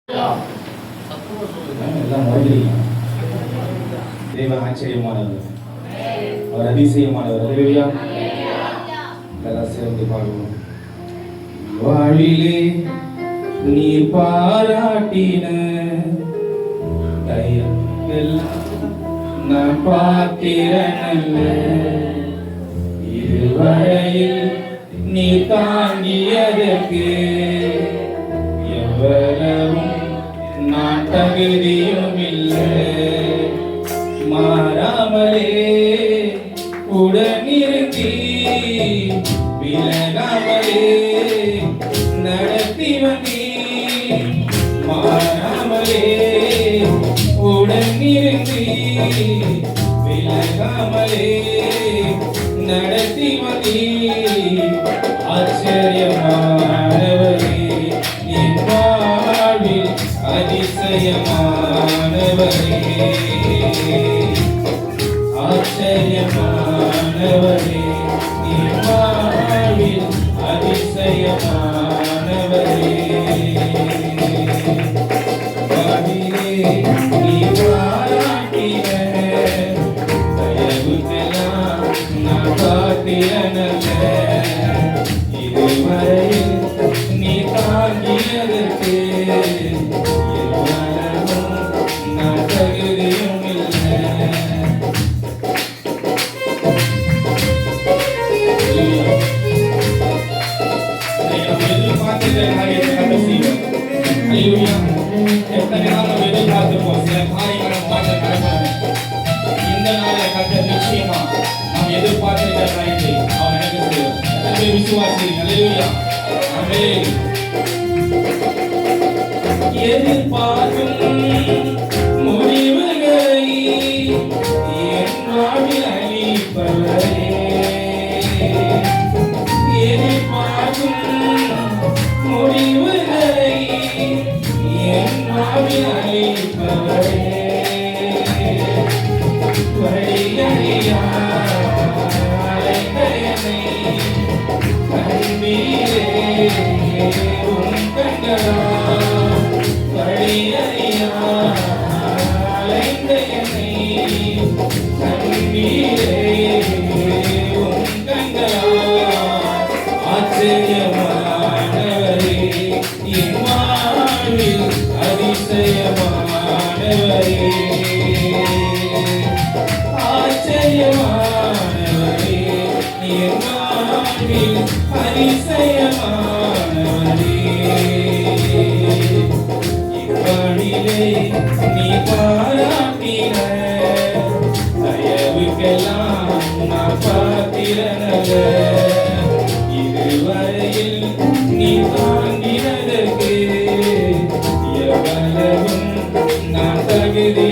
எல்லாம் மறந்துடுங்க. தேவன் ஆச்சரியமானவர், அவர் அதிசயமானவர். ஹல்லேலூயா. எல்லாம் சேர்ந்து பாடுவோம். வாழிலே நீ பாராட்டின தயவெல்லாம் நான் பாத்திரனல்ல, இதுவரையில் நீ தாங்கியதற்கு எவ்வளவும் நான் தகுதியும் இல்லை. மாறாமலே உடனிருந்தி விலகாமலே நடத்தி வந்தீ. மாறாமலே உடனிருந்தி விலகாமலே நடத்தி வந்தீ. ஆச்சரியமானவரே என் வாழ்வில் அதிசயமானவரே, ஆச்சரியமானவரே என் வாழ்வில் அதிசயமானவரே. வாழ்விலே நீ பாராட்டின தயவுக்கெல்லாம் நான் பாத்திரனல்ல, இதுவரையில் நீ தாங்கியதற்கு எவ்வளவும் நான் தகுதியும் இல்லை. எதிர்பார்த்து எத்தனை நாள் நம்ம எதிர்பார்த்திருப்போம். சில காரியங்களை மாற்ற நடக்கணும். இந்த நாளை கட்ட நிச்சயமா நாம் எதிர்பார்த்திருக்கிற காரியத்தை அவர் நடக்க செய்வார். எத்தனை விசுவாசி. ஹல்லேலூயா. ஆமென். எதிர்பார்க்கும் முடிவுகளை என் வாழ்வில் அளிப்பவரே, எதிர்பார்க்கும் முடிவுகளை என் வாழ்வில் அளிப்பவரே, வழியறியா அலைந்தயனை கண்மீரே உன் கண்களால், வழியறியா அலைந்தயனை கண்மீரே உன் கண்களால். ஆச்சரியமானவரே என் வாழ்வில் அதிசயமானவரே, ஆச்சரியமானவரே என் வாழ்வில் அதிசயமானவரே. இவ்வாழிலே நீ பாராட்டின தயவுக்கெல்லாம் நான் பாத்திரனல்ல, இதுவரையில் நீ தாங்கினதற்கு எவ்வளவும் நான் தகுதி